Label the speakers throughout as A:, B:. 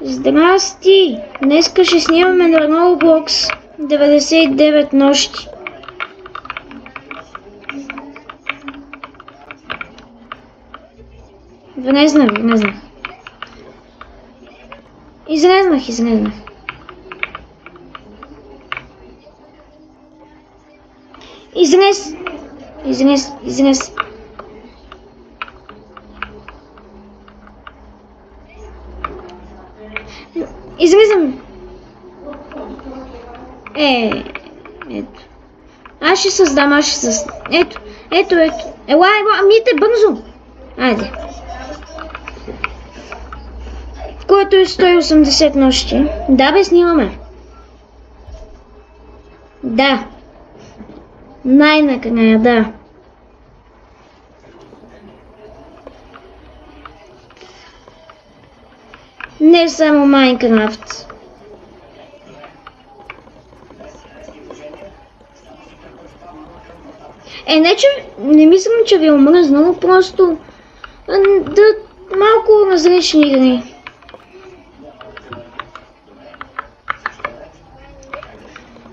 A: Здрасти! Днеска ще снимаме на Roblox 99 нощи. Влезнах. Излезнах. Излез. Излизам. Ето. Аз ще създам. Ето. Ела, мите бързо. Айде. В което е 180 нощи. Да, бе, снимаме. Да. Най-накрая, да. Не само Майнкрафт. Не мислям, че ви е омръзнало, просто да малко различни игри.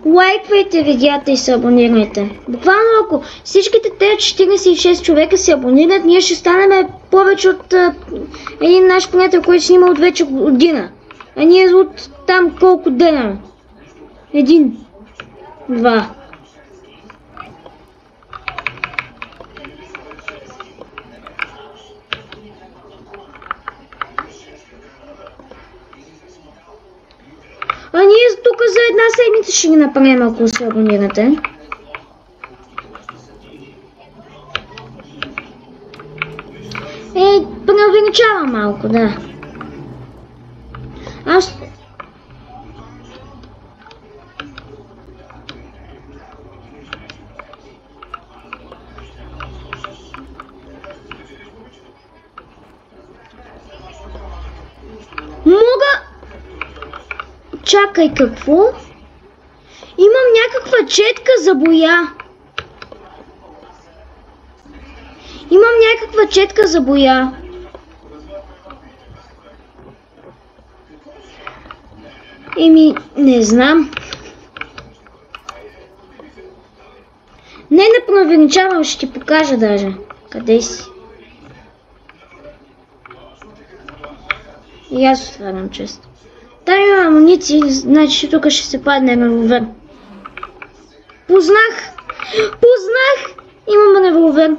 A: Лайквайте видеята и се абонирайте. Буквално ако всичките тези 46 човека се абонират, ние ще станем повече от един наш приятел, който снима от вече година. А ние от там колко дена? 1, 2. А ние тук за една седмица ще ги направим, ако се абонирате. Преувеличавам малко, да. Аз... Чакай, какво? Имам някаква четка за боя. Не знам. Не преувеличавам, ще ти покажа даже. Къде си? И аз отварям често. Там има амуниции, значи тук ще се падне револвер. Познах! Имам револвер.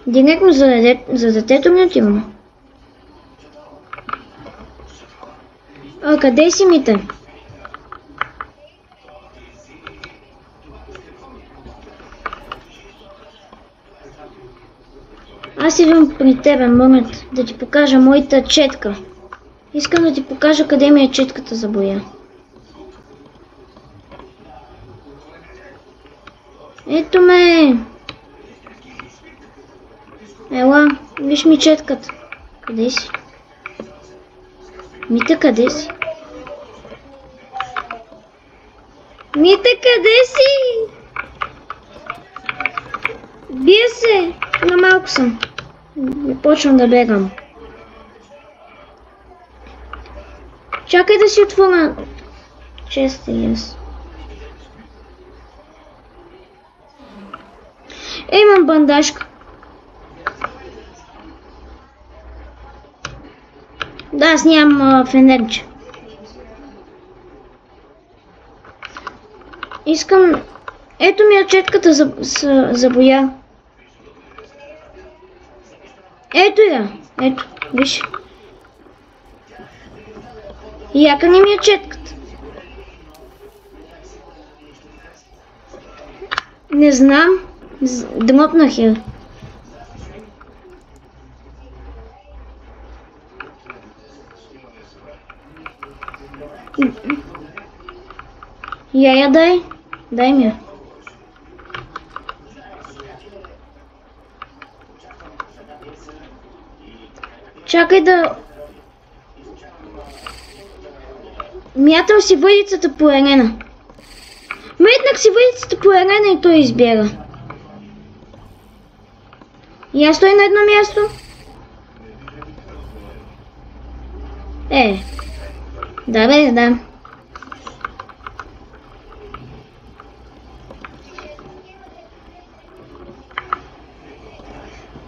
A: Директно за детето ми отивам. А къде си, Мите? Аз идвам при тебе, момент, да ти покажа моята четка. Искам да ти покажа къде ми е четката за боя. Ето ме! Ела, виж ми четката. Къде си? Мите, къде си? Бия се! На малко съм. И почвам да бегам. Чакай да си отворя честа и аз. Имам бандажка. Да, аз нямам фенерче. Искам... Ето ми е четката за боя. Ето я. Ето, виж. Яка не ми е четката. Не знам. Дръпнах я. Я дай. Дай ми я. Чакай да... Мятам си въдицата по арена. Метнах си въдицата по арена и той избяга. И аз стоя на едно място. Да бе, да.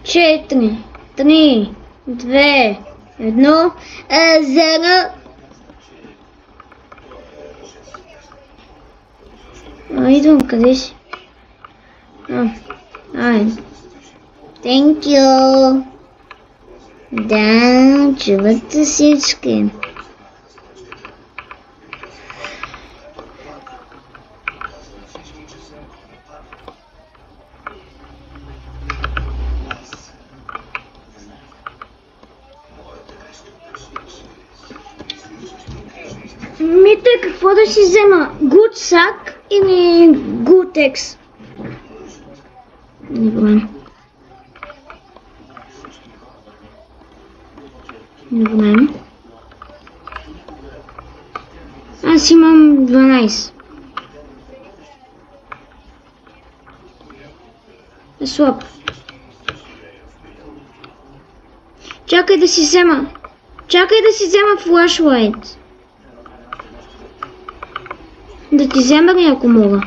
A: Четири, 3, 2, 1, 0. Идвам, къде си? Thank you. Да, чувате всички. Мите, какво да си взема? Good sack или Gotex? Добре. Добре. Аз имам 12. Е слаб. Чакай да си взема. Чакай да си взема флашлайт. Да ти взема ли, ако мога?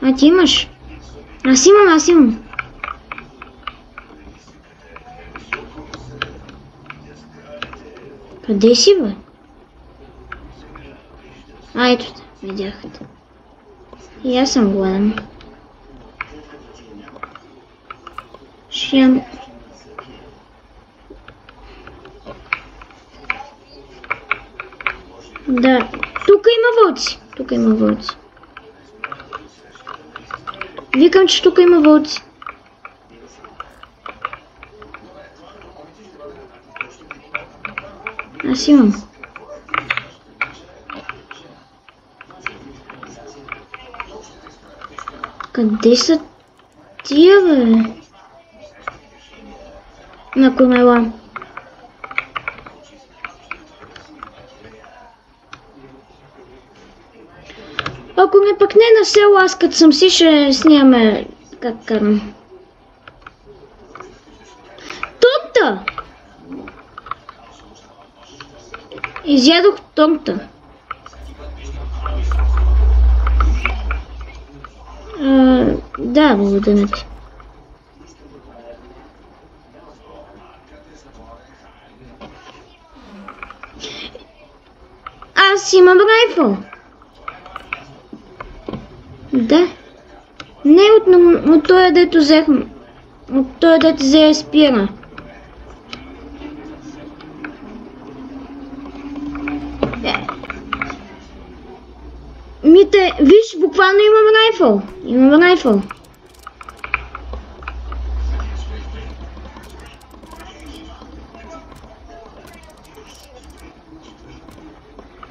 A: А ти имаш? Аз имам. Къде си, бе? Ето те, видяхте. И аз съм гладен. Да, тук има вълци. Викам, че тук има вълци. Аз имам. Къде са тия, бе? На комела. Ако не пък не на село, аз като съм си ще снимаме как карам. Торта! Изядох торта. Да, благодаря ти. Аз имам райфъл. Да. Не от този, дето взехме. От този, дето взе спира. Мите, виж, буквално имам райфъл.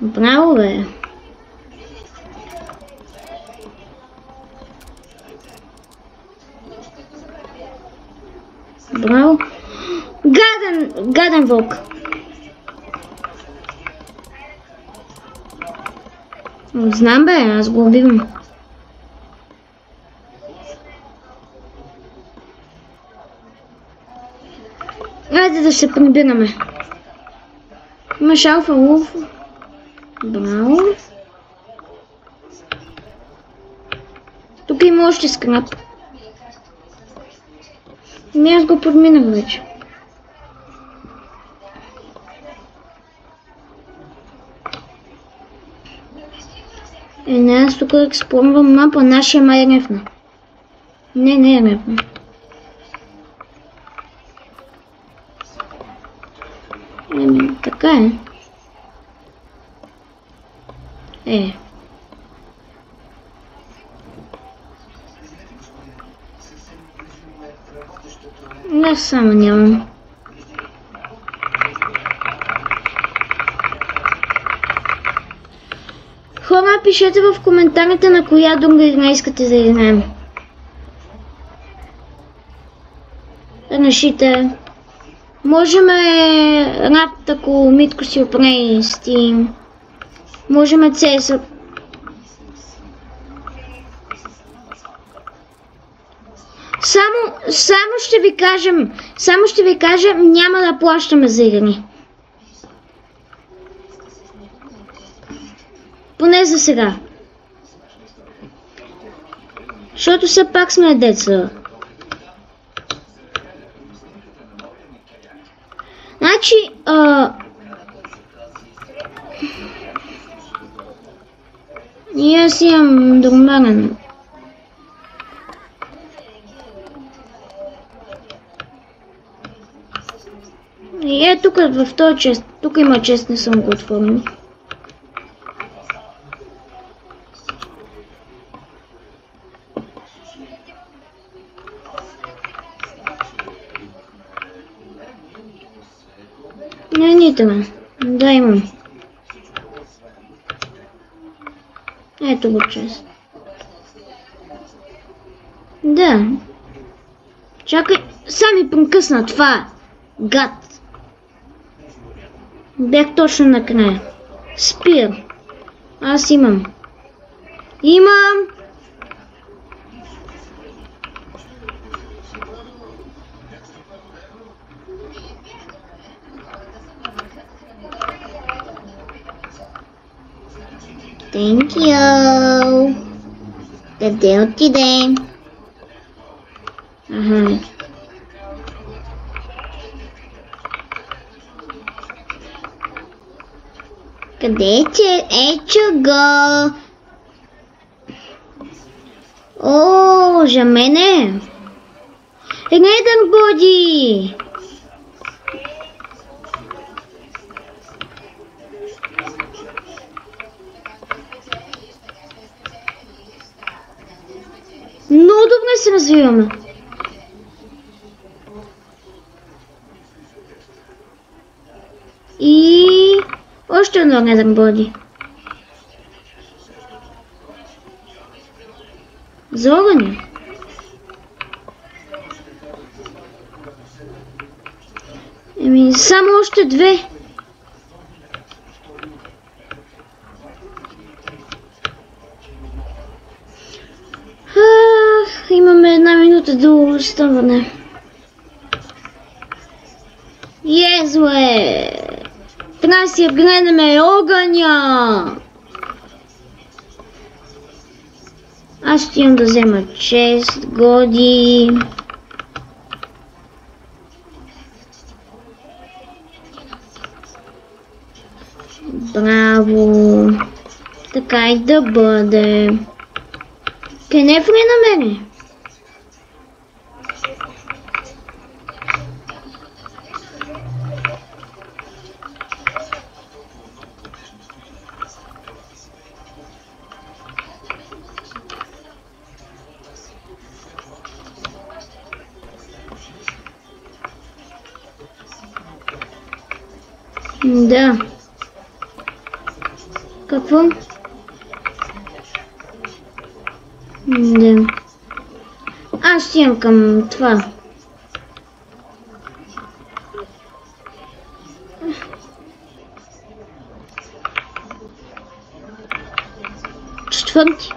A: Браво, бе. Браво. Гаден вълк. Знам, бе, аз го убивам. Айде да се прибираме. Имаш алфа луф. Браво. Тук има още скрап. Аз го подминах вече. Не, аз тук експлорвам мапа, нашия май е рефна. Не е рефна. Така е. Не само нямам. Хора, пишете в коментарите на коя друга игра искате да играем. Решите. Можем рапт, ако Митко си оправи Steam. Можем CS. Само ще ви кажем, няма да плащаме за игри. Поне за сега. Защото все пак сме деца. Значи, и аз имам нормален. И тук в този чест, тук има чест, не съм го отворил. Не, нито ме. Да, имам. Ето го чест. Да. Чакай, сами прекъсна това. Гад. Бях точно накрая. Спир. Аз имам. Имам! Thank you. Къде отиде? Ага. Къде е, че? Ечо го! О, за мене! Гледан боди! Много добре се развиваме. И още едно гледан боди. За огъня. Еми, само още две. Имаме една минута до оставане. Езле! Трябва да си я гледаме огъня! Аз ще имам да взема 6 годи. Браво! Така и да бъде. Кенеф ли намери? Да. Какво? Да. Аз ще имам към това. Четвърти.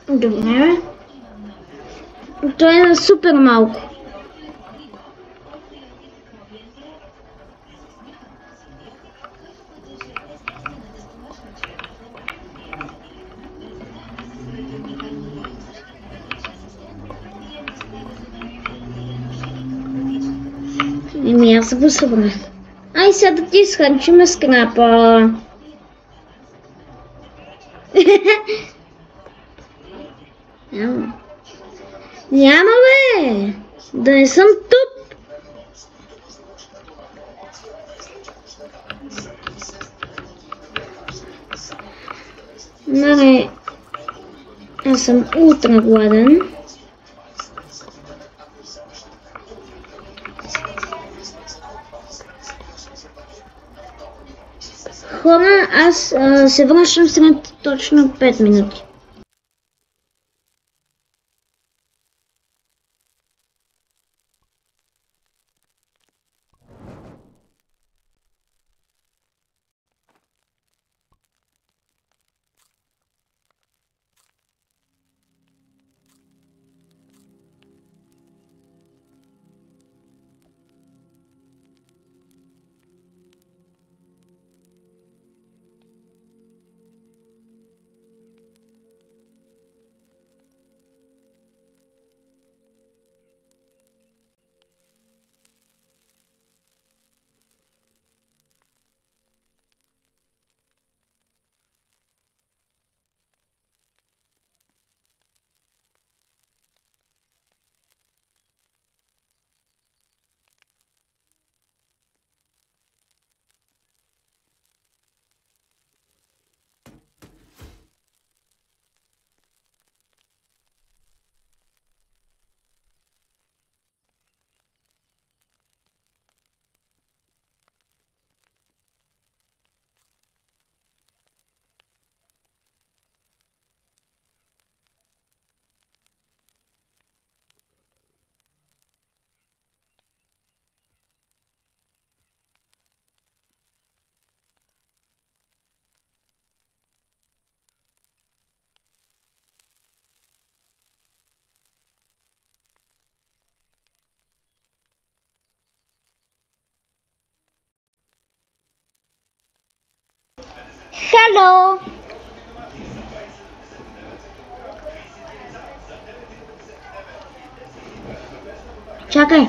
A: Добре. Той е супер малко. Еми аз го събрах. Ай сега да ти изхънчиме скрапа. Няма. Няма бе! Да не съм тук! Нали, аз съм ултра гладен. Хора, аз се връщам след точно 5 минути. Хало! Чакай.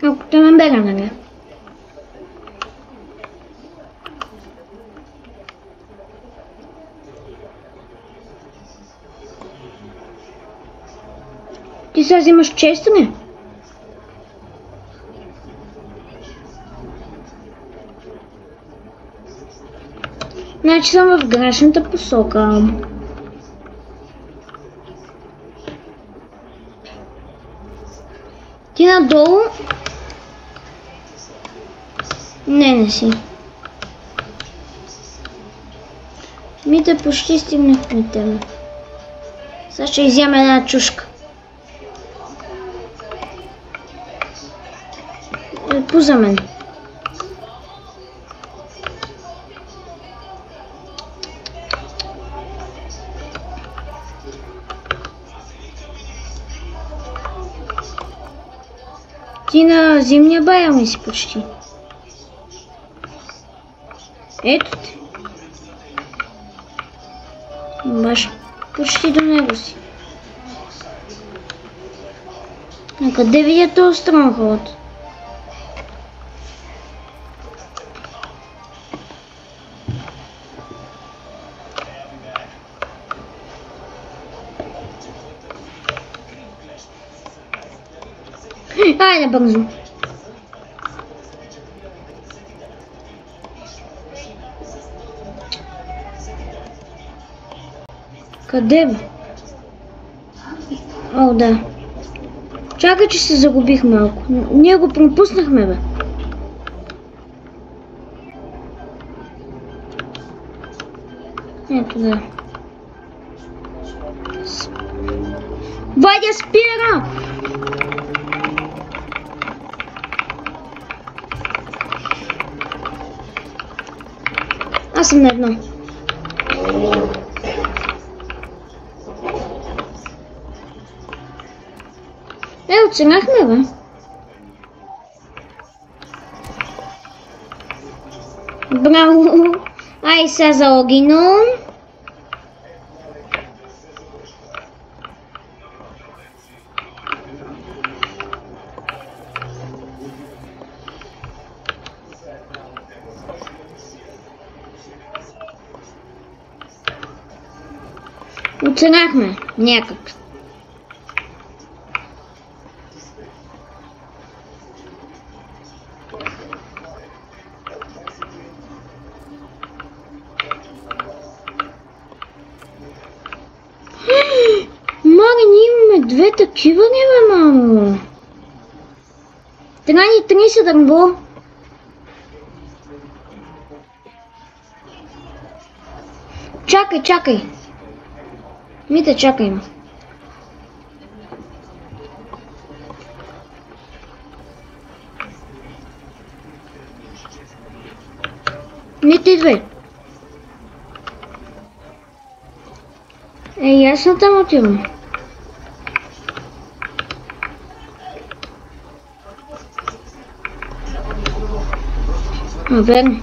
A: Ако те ме бега, нали? Ти сега взимаш честване? Значи съм в грешната посока. Ти надолу? Не си. Мите почти стигнахме тебе. Сега ще изяме една чушка. Пуза мен. Ти на зимния баял ми си почти. Ето те. Баш почти до него си. А къде видя този Стронгхолд? Айде бързо. Къде бе? О, да. Чакай, че се загубих малко. Ние го пропуснахме, бе. Ето да. Вадя, спира! Аз съм на едно. Оценахме, бе. Браво! Ай сега за Огино. Оценахме някак. Маре, ние имаме две такива, не бе, мамо. Трябва ни 30 дърво. Чакай. Мите, чакай ме. Мите, идвай. Аз съм там отивам. Верно.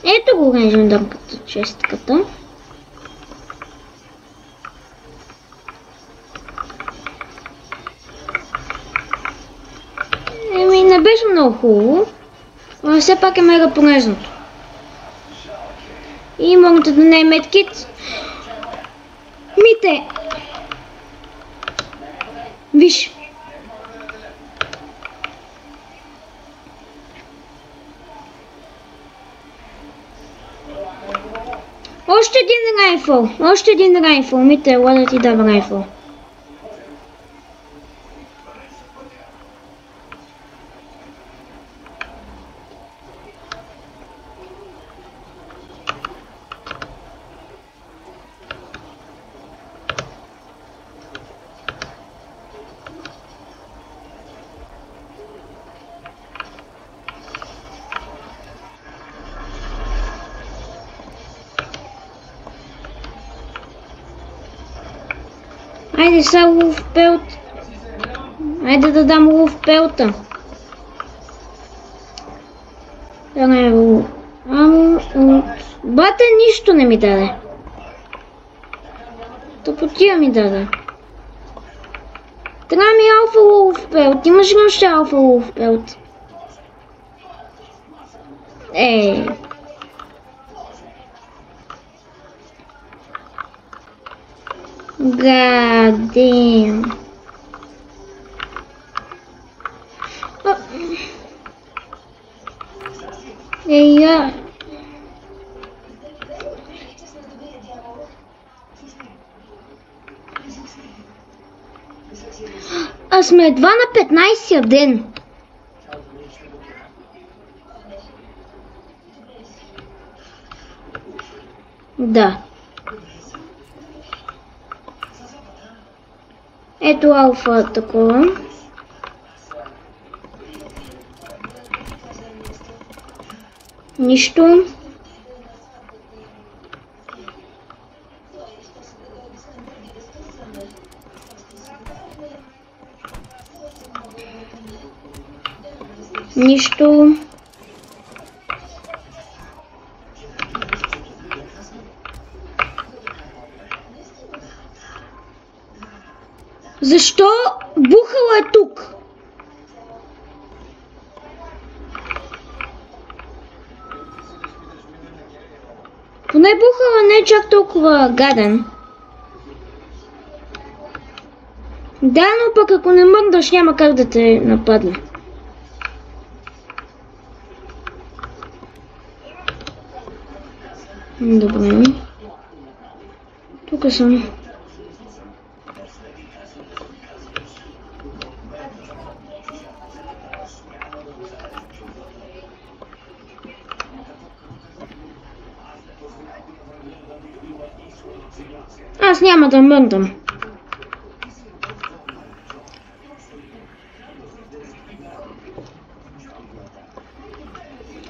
A: Ето го легендарката честката. Не беше много хубаво, но все пак е мега полезното. И могат да не е медкит. Мите! Виж! Още един райфъл. Мите, ела да ти дам райфъл. Айде сега лов пелт. Айде да дам лов пелта. Бате нищо не ми даде. Тъпотия ми даде. Трябва ми алфа лов пелт. Имаш ли още алфа лов пелт? Ей. God damn. Ей, я. А сме едва на 15-я ден. Да. Ето алфа такова. Нищо. Нищо. Защо бухала е тук? Поне бухала не е чак толкова гаден. Да, но пък ако не мърдаш, няма как да те нападне. Добре. Тук съм. Аз няма да мърдам.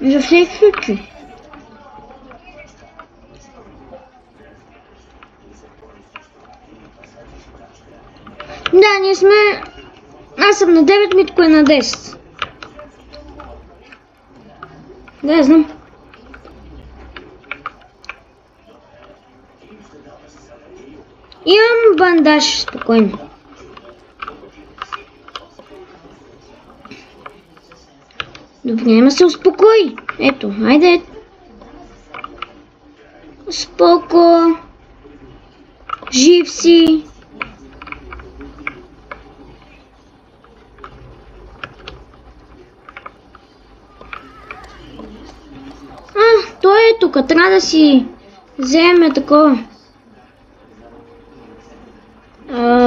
A: За всеки случай. Да, ние сме... Аз съм на 9, Митко е на 10. Да, знам. Имам бандаж, спокойно. Добре, няма се успокой. Ето, айде. Споко. Жив си. Той е тук, трябва да си вземе такова.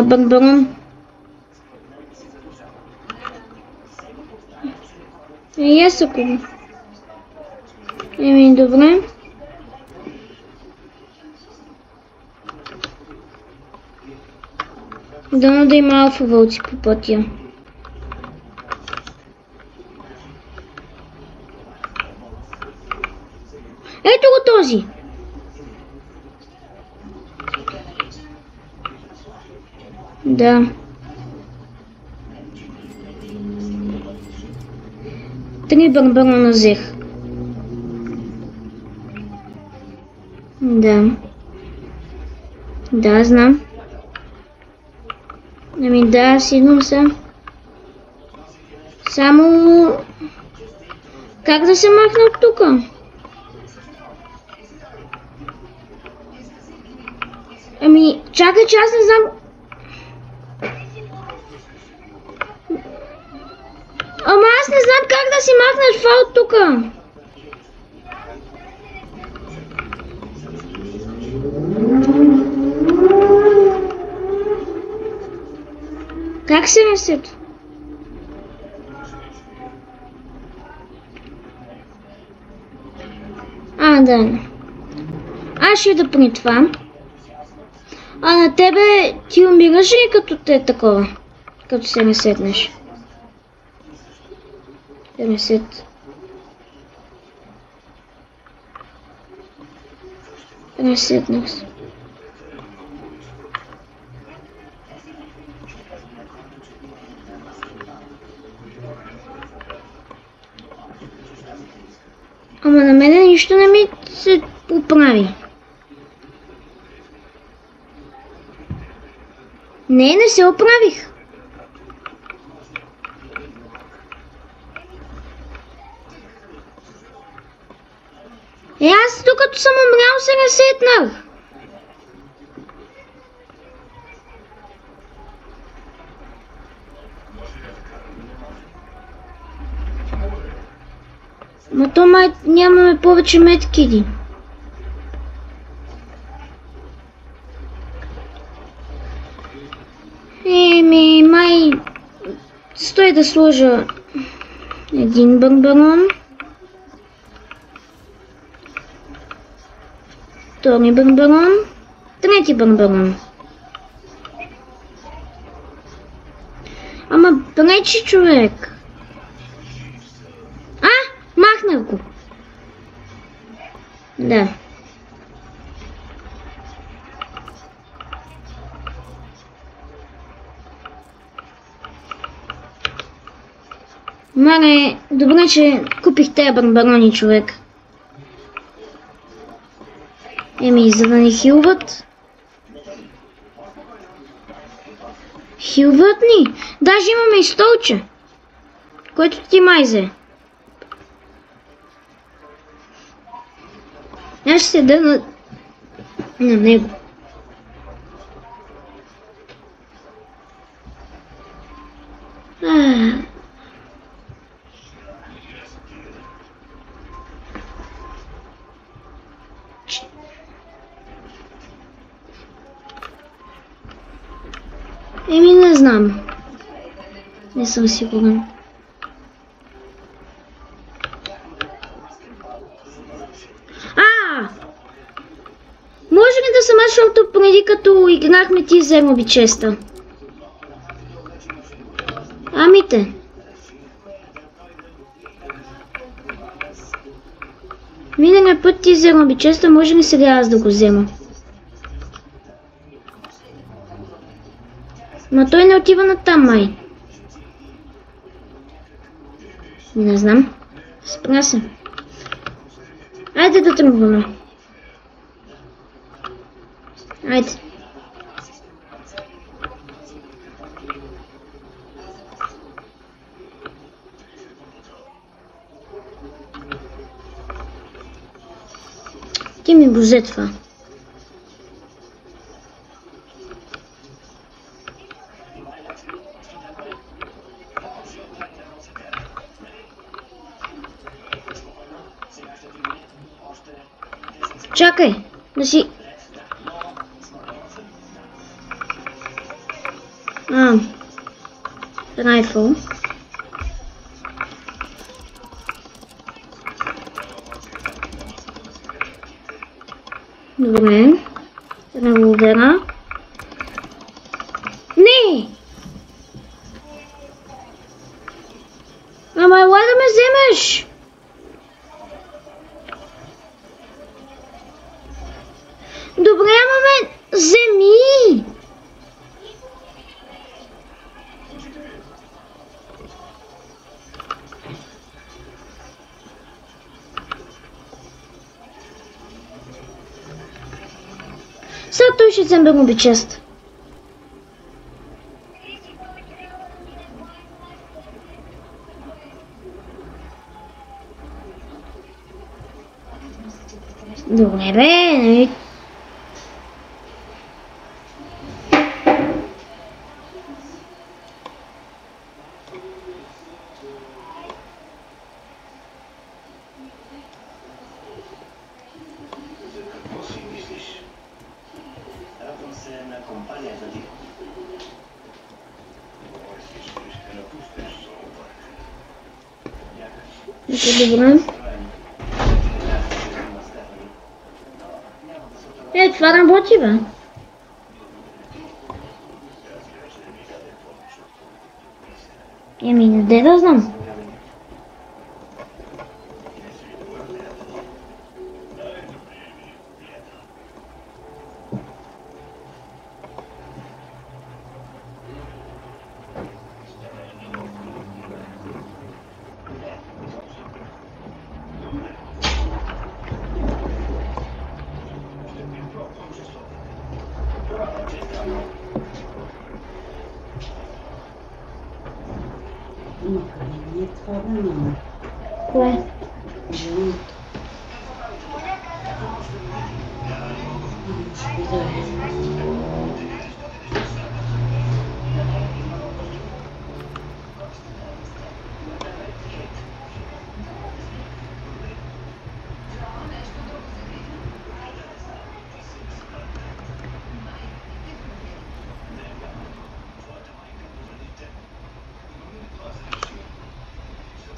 A: Барбарон. Аз ако... Еми, добре. Дано да има алфа вълци по пътя. Ето го този! Да. Три барбарона взех. Да. Да, знам. Ами да, сигурно съм. Само... Как да се махна от тука? Ами, чакай, че аз не знам... Ама аз не знам как да си махнеш това от тука. Как се ресет? Да. Аз ще да при това. А на тебе ти умираш ли като те такова? Като се ресетнеш? Ресет. Ресетнах се. Ама на мене нищо не ми се оправи. Не се оправих. Аз докато съм умрял се разсетнах. Ма то май нямаме повече медкиди. Май стой да сложа един барбарон. Втори барбарон. Трети барбарон. Ама пречи човек. Махнах го. Да. Мале, добре, че купих тези барбарони, човек. За да ни хилват. Хилват ни? Даже имаме и столче, което ти майзе. Аз ще седа на него. Не знам. Не съм сигурен. Може ли да съм защото преди като играхме ти взема би честа? Амите. Миналия път ти взема би честа, може ли сега аз да го взема? Но той не отива на там, май. Не знам. Спра се. Айде да тръгваме. Айде. Ти ми го взе това. Чакай, да си... Райфъл. Добре. Револвера. Не! Ама ела да ме вземеш! Добре, ама ме вземи! Сега той ще вземе му би чест. Добре бе, нали? Добре. Това работи, бе. Не да знам. Кое?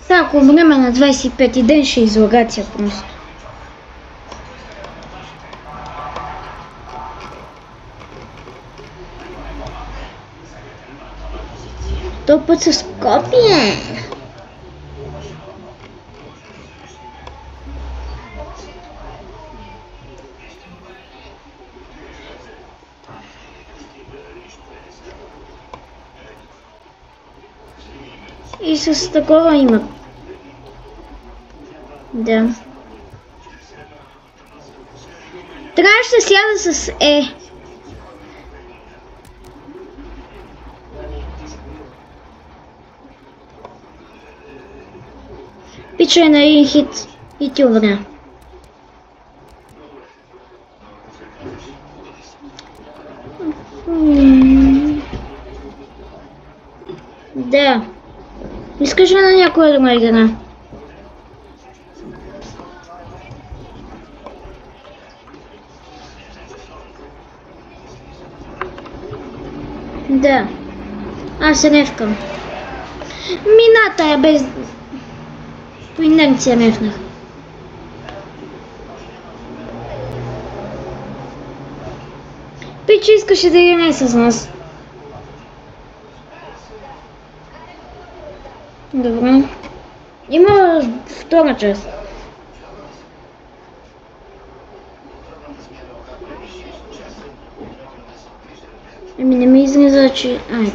A: Сега, ако умрем на 25 ден, ще излагация просто. То път с Скопие. И с такова има. Да. Трябваше да сяда с Е. Пича е на един хит и ти умря. Да. Искаш ли на някоя друга игра? Да. Аз се ревкам. Мината я без... По инерция ревнах. Пича искаше да играе с нас. Добре. Има втора част. Ами не ми излиза, че... Ай.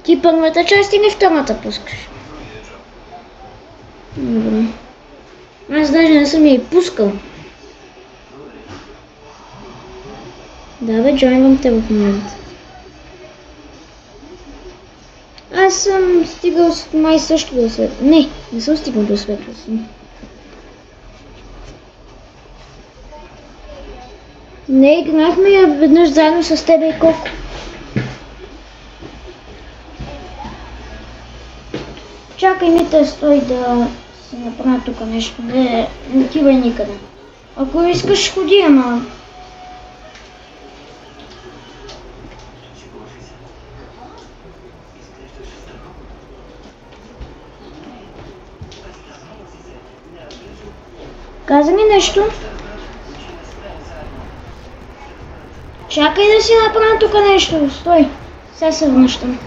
A: Ти първата част или втората пускаш? Добре. Аз даже не съм я и пускал. Да бе, джойнвам те в момента. Аз съм стигал май също до светло. Не съм стигал до светло си. Не, играхме я веднъж заедно с тебе и Коко. Чакай ми те, стой да си направя тук нещо. Не отивай никъде. Ако искаш, ходи, ама... Каза ми нещо. Чакай да си направя тук нещо. Стой. Сега се връщам.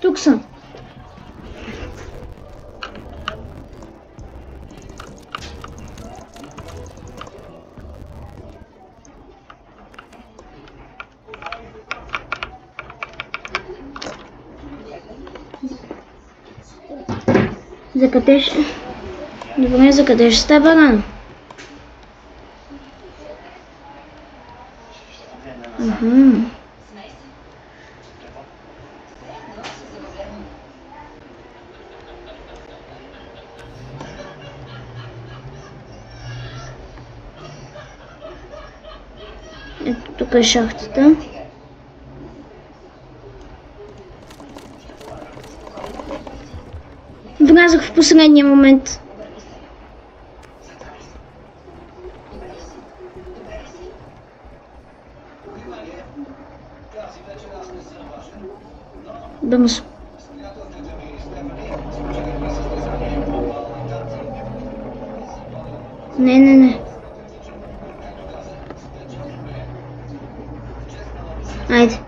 A: Тук съм. За къде ще... Добре, за къде ще става рано? Ето тук е шахтата. Влязах в последния момент. Бързо. Не. Айде.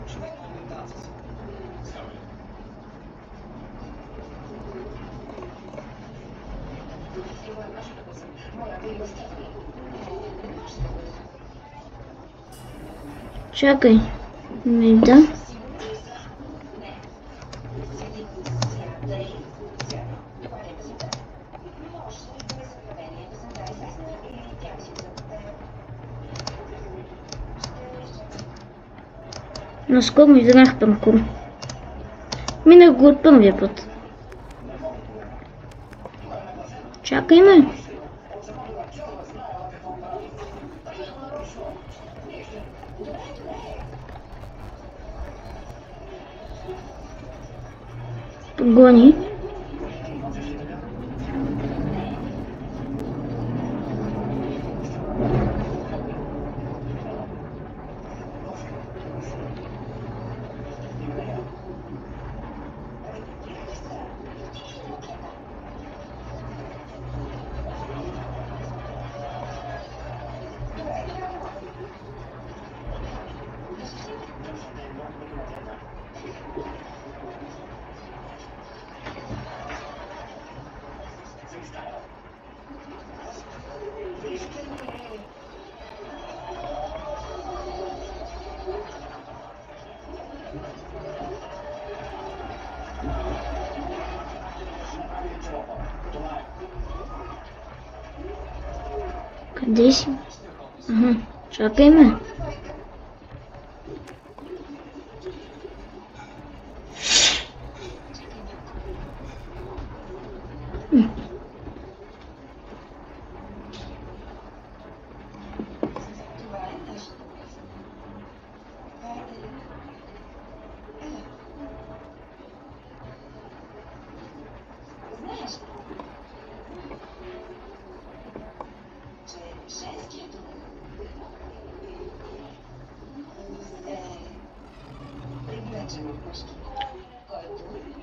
A: Чакай. Да. Наскоро играх паркур. Минах го от първия път. Чакай ме. Гони. Къде си? Ага, чакай ме.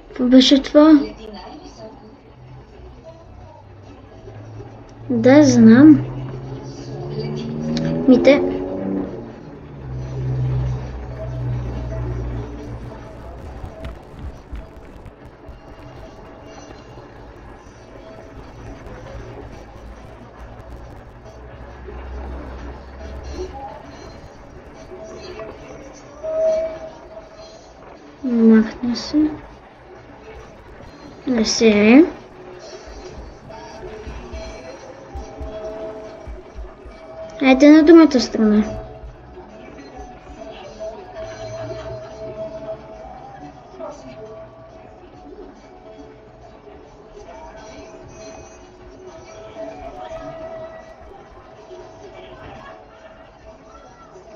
A: Какво беше това? Да, знам. Мите. Махна се. Не се. Айде на другата страна.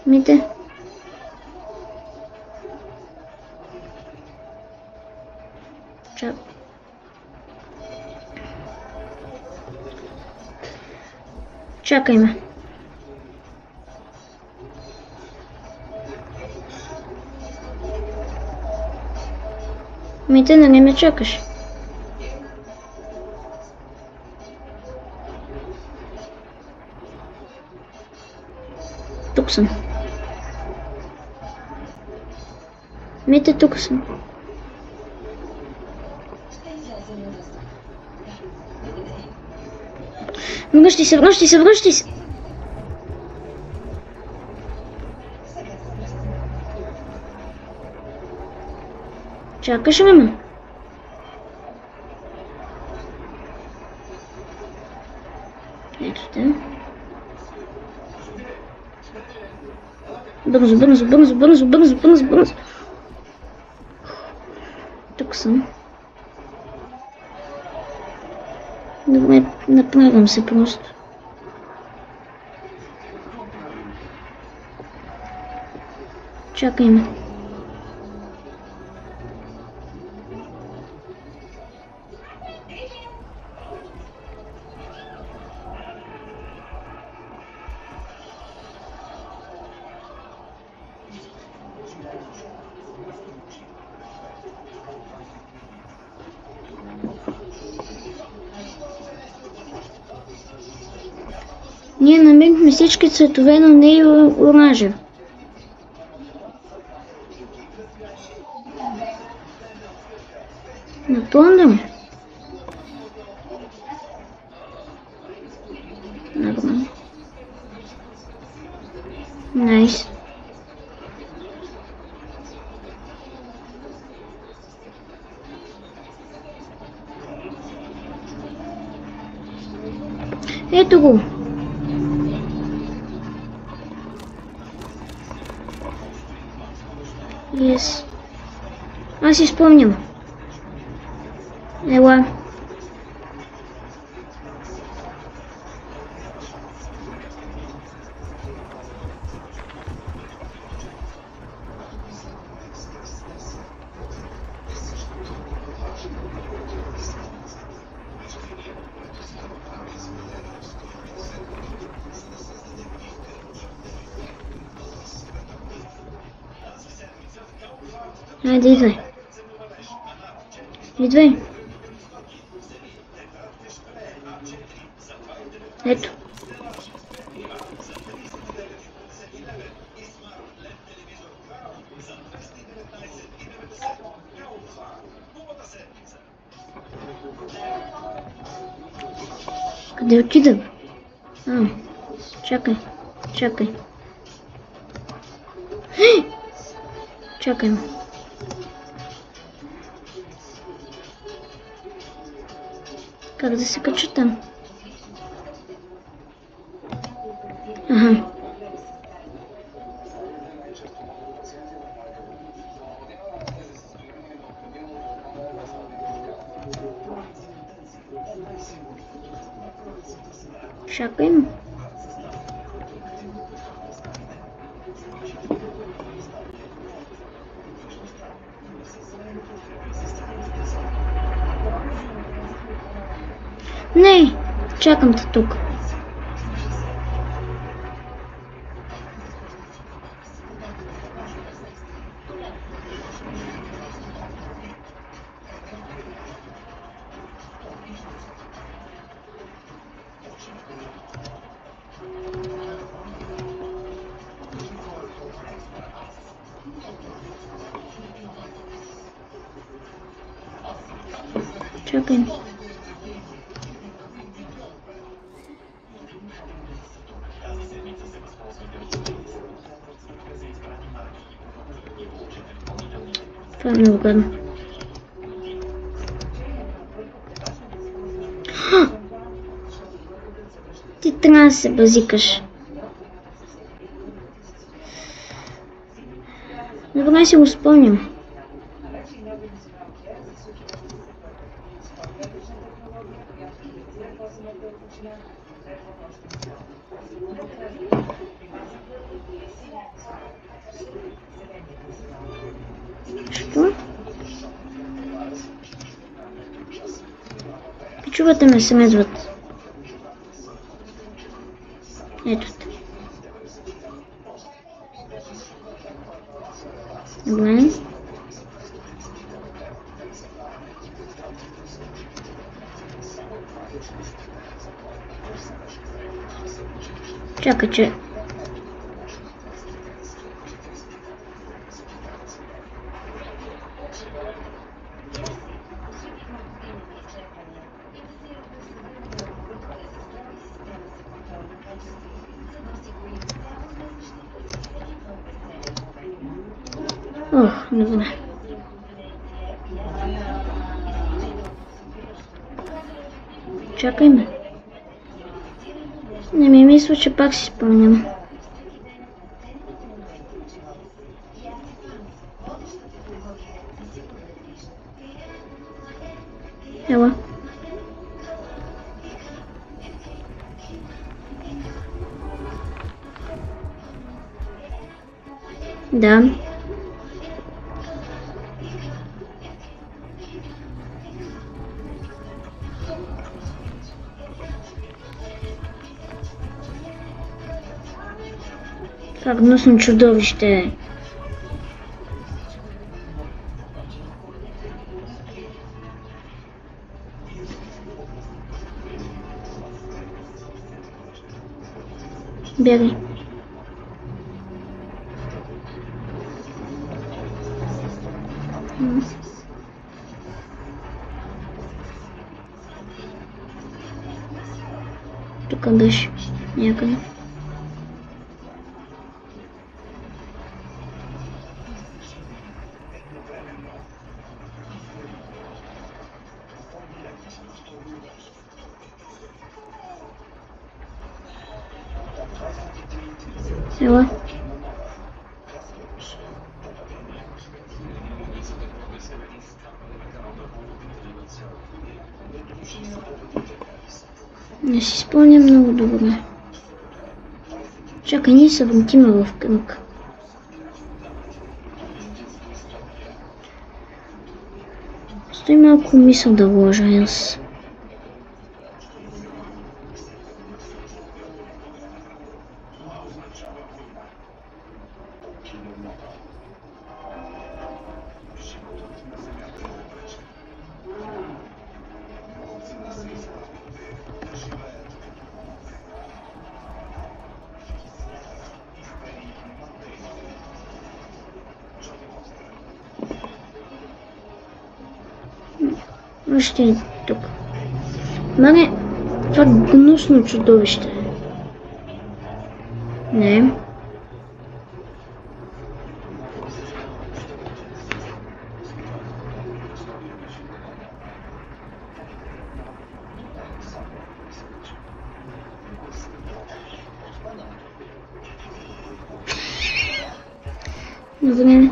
A: Мите. Чак. Чакай ме. Мите, нали ме чакаш? Тук съм. Мите, тук съм. Връщай се. Чакаш ли ме? Ето те. Бързо. Тук съм. Добре, направям се просто. Чакай ме. Ние намерихме всички цветове, но не и оранжев. Напомням. Нормално. Найс. Ето го. Yes. Аз си спомням. Ела. Хайде, идвай. Идвай. Ето. Къде отида? Чакай. Чакай. Чакай. Как да се кача там? Ага. Чакаем. Не, чакам те тук. Чакай. Това е много гадно. Ти трябва да се базикаш. Добре си го спомням. Що? Пичовете ме семезват. Ето. Добре. Чакай, че... Ох, добре. Чакай ме. Не ми мисля, че пак си спомням. Ела. Да. Как гнусно чудовище. Бягай. Тук беше някъде. Ела. Не си спомням много добре. Чакай, ние се въртиме в кръг. Стой малко мисъл да вложа аз. Още е тук. Мане, това гнусно чудовище. Не. Добре.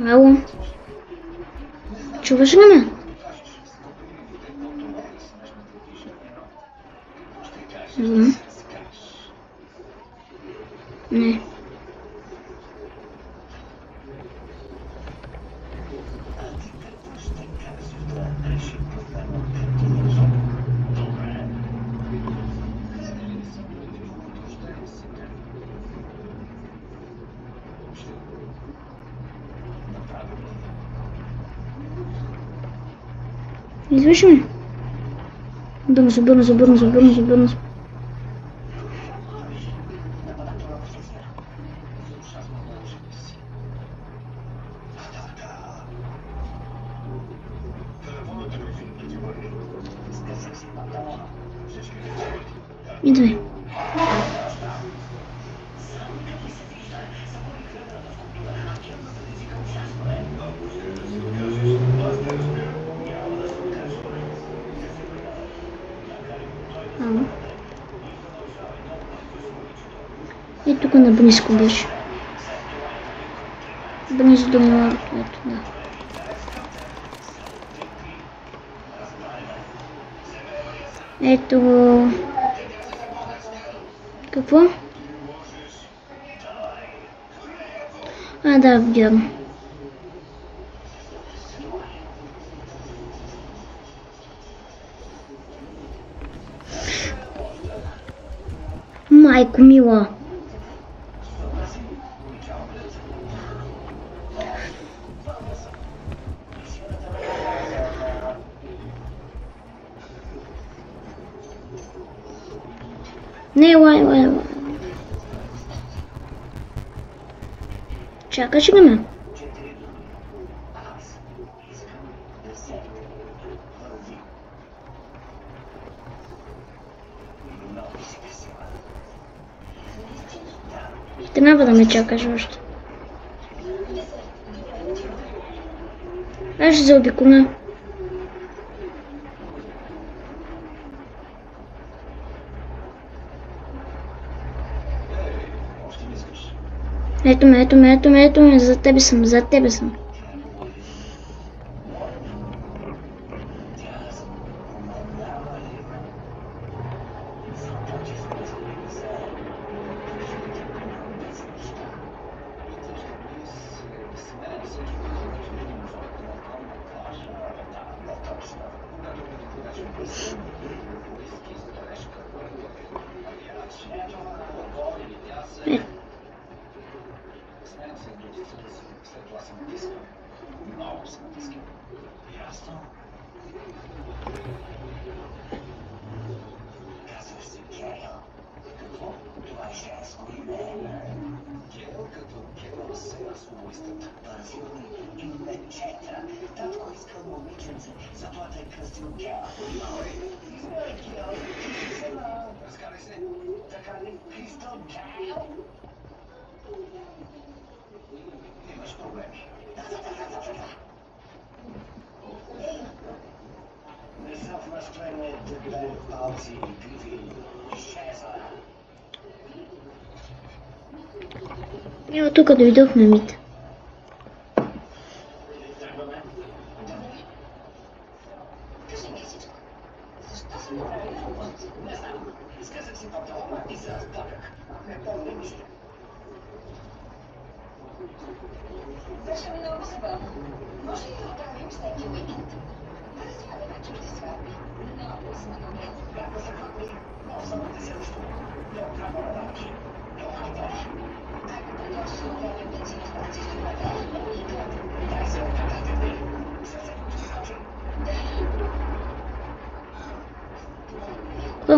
A: Ало? Чуваш ли ме? Не. Извършваме. Бързо. Идвай. И тук наблизко беше. Близо до морето, ето, да. Ето го. Какво? А, да, вярно. Майко мила. Не, лай. Чакаш ли ме? Трябва да ме чакаш още. Аз ще заобиколя. Ето ме, за тебе съм. Evo тук дойдохме, Мите.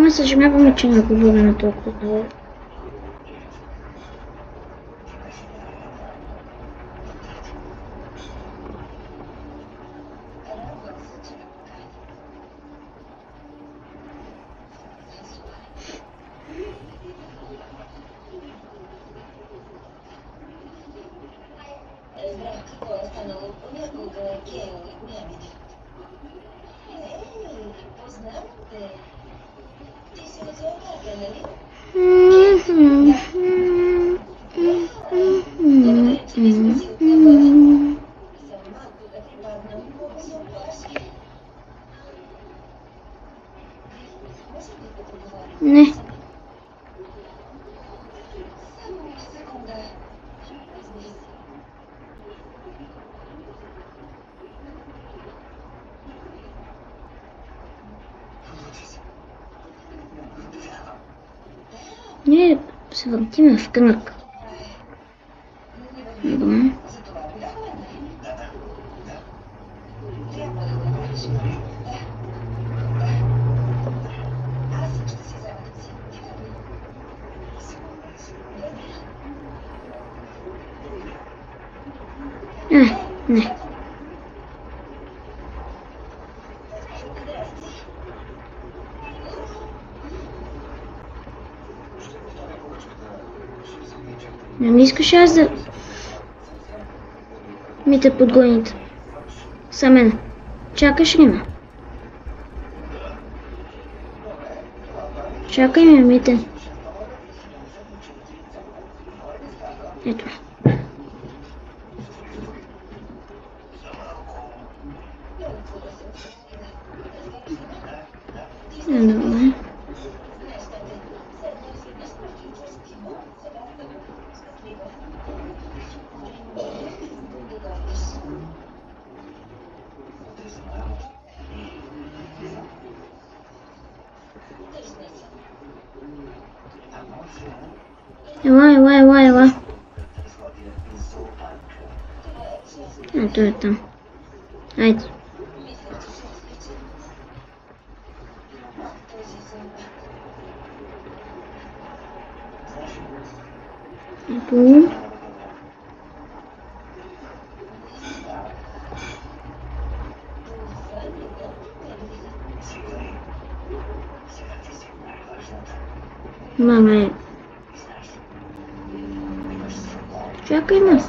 A: Ме съжаляваме, че не говоря на толкова долу. Не. Ние се въртиме в кръг. Добре. Не. Не ми искаш аз да ми те подгоните. Са мен. Чакаш ли ме? Чакай ме, Мите. Ето. Добре. Ела. Ето е там. Айде. Ето. Мама е. Чакай ме.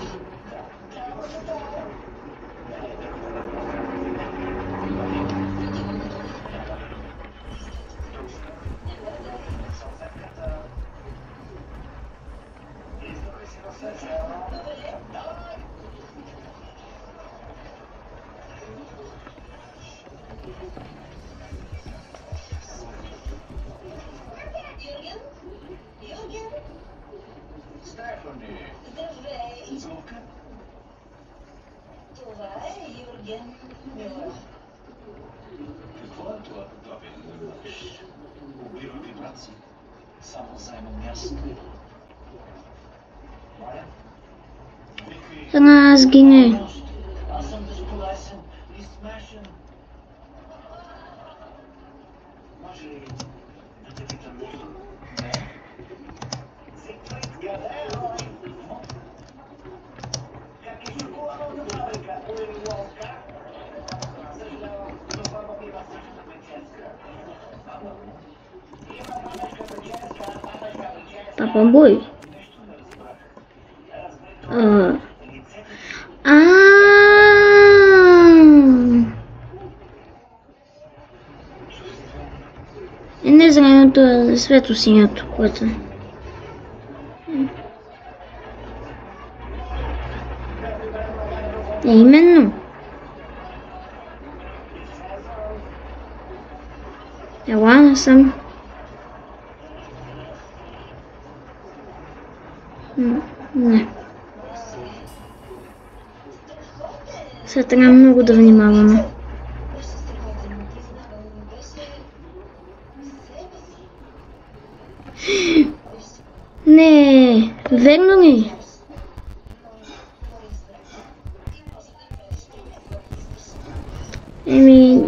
A: Сгине. Papa Boy. Не зеленото, а светло-синято, което. Именно. Ела насам. Не. Сега трябва много да внимаваме. Не, верно ли? Еми,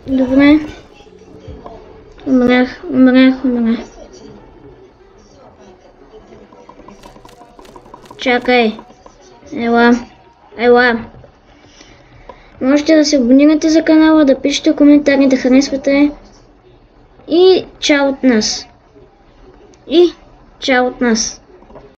A: добре. Умрях. Чакай. Ела. Можете да се абонирате за канала, да пишете коментари, да харесвате. И чао от нас.